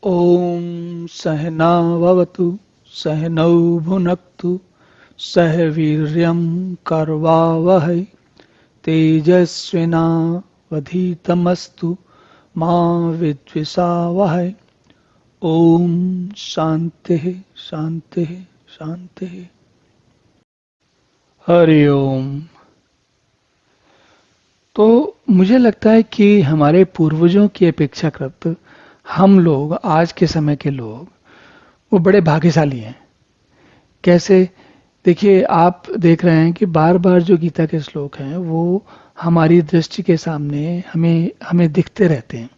ॐ सहना भवतु सहनौ भुनक्तु सह वीर्यं करवावहै तेजस्विनावधीतमस्तु मा विद्विषावहै। ॐ शान्तिः शान्तिः शान्तिः। हरि ओम। तो मुझे लगता है कि हमारे पूर्वजों की अपेक्षाकृत हम लोग, आज के समय के लोग, वो बड़े भाग्यशाली हैं। कैसे? देखिए, आप देख रहे हैं कि बार बार जो गीता के श्लोक हैं वो हमारी दृष्टि के सामने हमें हमें दिखते रहते हैं।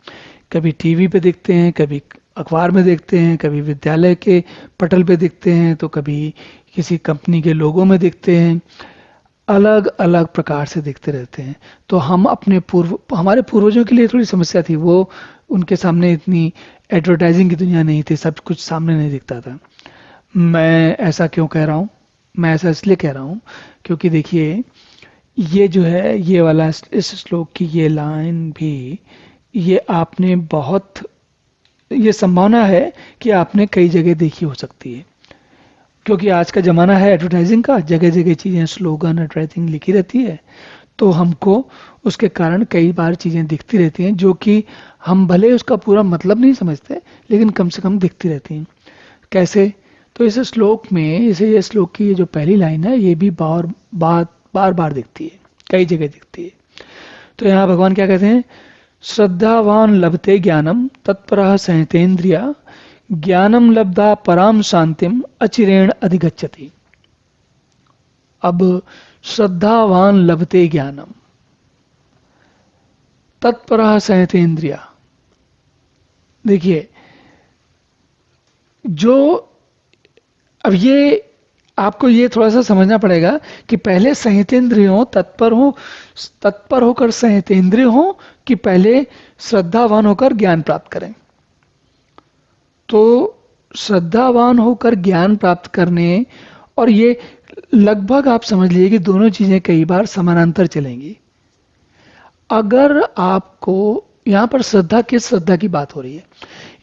कभी टीवी पे दिखते हैं, कभी अखबार में देखते हैं, कभी विद्यालय के पटल पे दिखते हैं, तो कभी किसी कंपनी के लोगों में दिखते हैं। अलग अलग प्रकार से दिखते रहते हैं। तो हम हमारे पूर्वजों के लिए थोड़ी समस्या थी। वो, उनके सामने इतनी एडवर्टाइजिंग की दुनिया नहीं थी, सब कुछ सामने नहीं दिखता था। मैं ऐसा क्यों कह रहा हूँ? मैं ऐसा इसलिए कह रहा हूँ क्योंकि देखिए, ये जो है, ये वाला इस श्लोक की ये लाइन भी, ये आपने बहुत, ये संभावना है कि आपने कई जगह देखी हो सकती है। क्योंकि आज का ज़माना है एडवर्टाइजिंग का, जगह जगह चीज़ें, स्लोगन, एडवर्टाइजिंग लिखी रहती है। तो हमको उसके कारण कई बार चीज़ें दिखती रहती हैं जो कि हम भले उसका पूरा मतलब नहीं समझते, लेकिन कम से कम दिखती रहती हैं। कैसे? तो इस श्लोक में, इसे, ये श्लोक की ये जो पहली लाइन है, ये भी बार बार दिखती है, कई जगह दिखती है। तो यहाँ भगवान क्या कहते हैं? श्रद्धावान लभते ज्ञानम तत्परः संयतेन्द्रिया ज्ञानम लब्धा पराम शांतिम अचिरेण अधिगच्छति। अब श्रद्धावान लभते ज्ञानम तत्परः संयतेन्द्रिया। देखिए, जो, अब ये आपको ये थोड़ा सा समझना पड़ेगा कि पहले संयतेंद्रिय हो, तत्पर होकर संयतेंद्रिय हो, कि पहले श्रद्धावान होकर ज्ञान प्राप्त करें। तो श्रद्धावान होकर ज्ञान प्राप्त करने, और ये लगभग आप समझ लीजिए कि दोनों चीजें कई बार समानांतर चलेंगी। अगर आपको, यहाँ पर श्रद्धा, किस श्रद्धा की बात हो रही है?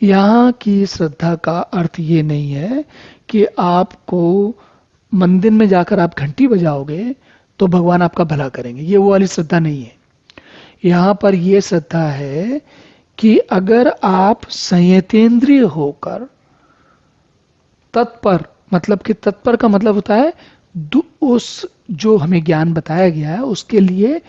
यहाँ की श्रद्धा का अर्थ ये नहीं है कि आपको मंदिर में जाकर आप घंटी बजाओगे तो भगवान आपका भला करेंगे, ये वो वाली श्रद्धा नहीं है। यहाँ पर ये श्रद्धा है कि अगर आप संयतेंद्रिय होकर तत्पर, मतलब कि तत्पर का मतलब होता है उस जो हमें ज्ञान बताया गया है उसके लिए,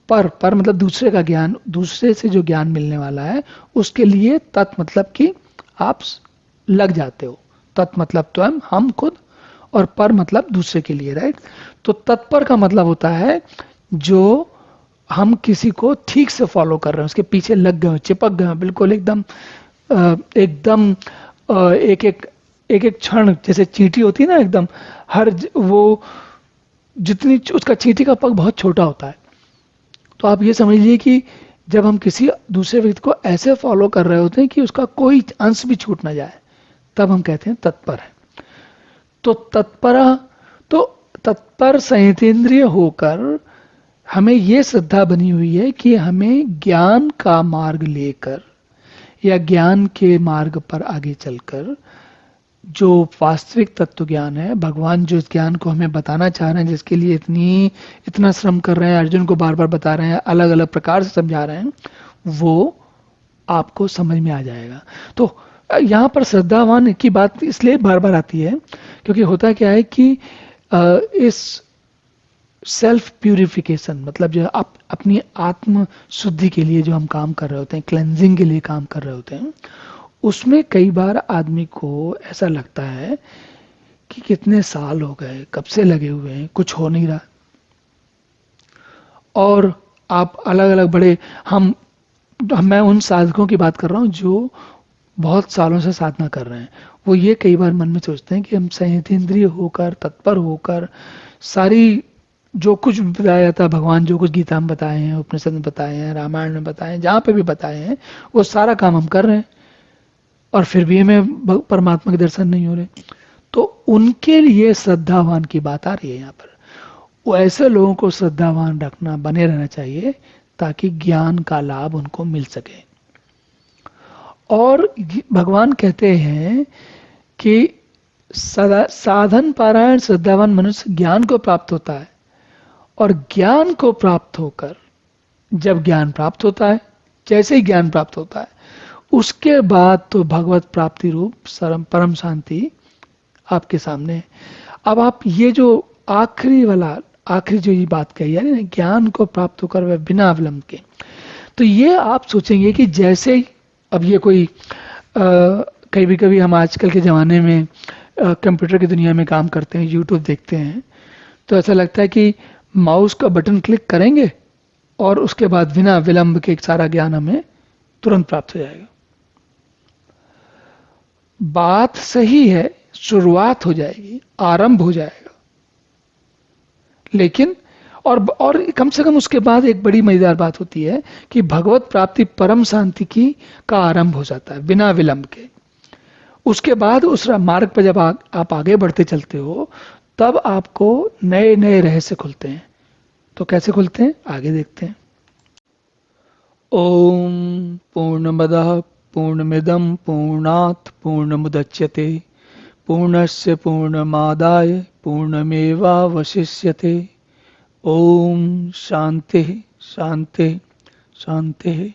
पर मतलब दूसरे का ज्ञान, दूसरे से जो ज्ञान मिलने वाला है उसके लिए, तत् मतलब कि आप लग जाते हो। तत् मतलब स्वयं, हम खुद, और पर मतलब दूसरे के लिए, राइट? तो तत्पर का मतलब होता है जो हम किसी को ठीक से फॉलो कर रहे हैं, उसके पीछे लग गए, चिपक गए, बिल्कुल एकदम एकदम एक एक क्षण, जैसे चींटी होती है ना, एकदम वो जितनी, उसका चींटी का पग बहुत छोटा होता है। तो आप ये समझ लीजिए कि जब हम किसी दूसरे व्यक्ति को ऐसे फॉलो कर रहे होते हैं कि उसका कोई अंश भी छूट ना जाए, तब हम कहते हैं तत्पर है। तो तत्पर संयतेंद्रिय होकर हमें ये श्रद्धा बनी हुई है कि हमें ज्ञान का मार्ग लेकर, या ज्ञान के मार्ग पर आगे चलकर, जो वास्तविक तत्व ज्ञान है, भगवान जो इस ज्ञान को हमें बताना चाह रहे हैं, जिसके लिए इतना श्रम कर रहे हैं, अर्जुन को बार बार बता रहे हैं, अलग अलग प्रकार से समझा रहे हैं, वो आपको समझ में आ जाएगा। तो यहाँ पर श्रद्धावान की बात इसलिए बार बार आती है क्योंकि होता क्या है कि इस सेल्फ प्यूरिफिकेशन, मतलब जो आप अपनी आत्म शुद्धि के लिए जो हम काम कर रहे होते हैं, क्लेंजिंग के लिए काम कर रहे होते हैं, उसमें कई बार आदमी को ऐसा लगता है कि कितने साल हो गए, कब से लगे हुए हैं, कुछ हो नहीं रहा। और आप अलग अलग बड़े, मैं उन साधकों की बात कर रहा हूँ जो बहुत सालों से साधना कर रहे हैं। वो ये कई बार मन में सोचते हैं कि हम संयतेंद्रिय होकर, तत्पर होकर, सारी जो कुछ बताया जाता है, भगवान जो कुछ गीता में बताए हैं, उपनिषद में बताए हैं, रामायण में बताए हैं, जहाँ पे भी बताए हैं, वो सारा काम हम कर रहे हैं, और फिर भी हमें परमात्मा के दर्शन नहीं हो रहे। तो उनके लिए श्रद्धावान की बात आ रही है यहाँ पर। वो ऐसे लोगों को श्रद्धावान रखना, बने रहना चाहिए, ताकि ज्ञान का लाभ उनको मिल सके। और भगवान कहते हैं कि साधन पारायण श्रद्धावान मनुष्य ज्ञान को प्राप्त होता है, और ज्ञान को प्राप्त होकर, जब ज्ञान प्राप्त होता है, जैसे ही ज्ञान प्राप्त होता है, उसके बाद तो भगवत प्राप्ति रूप परम शांति आपके सामने है। अब आप ये जो आखिरी जो ये बात कही, यानी ना ज्ञान को प्राप्त होकर वह बिना विलंब के, तो ये आप सोचेंगे कि जैसे ही अब ये कोई कभी कभी हम आजकल के ज़माने में कंप्यूटर की दुनिया में काम करते हैं, यूट्यूब देखते हैं, तो ऐसा लगता है कि माउस का बटन क्लिक करेंगे और उसके बाद बिना विलंब के सारा ज्ञान हमें तुरंत प्राप्त हो जाएगा। बात सही है, शुरुआत हो जाएगी, आरंभ हो जाएगा, लेकिन और कम से कम उसके बाद एक बड़ी मजेदार बात होती है कि भगवत प्राप्ति परम शांति की का आरंभ हो जाता है बिना विलंब के। उसके बाद उस मार्ग पर जब आप आगे बढ़ते चलते हो, तब आपको नए नए रहस्य खुलते हैं। तो कैसे खुलते हैं, आगे देखते हैं। ओम पूर्णमदः पूर्णमिदं पूर्णात् पूर्णमुदच्यते पूर्णस्य पूर्णमादाय पूर्णमेवावशिष्यते। ओम शांति शांति शांति।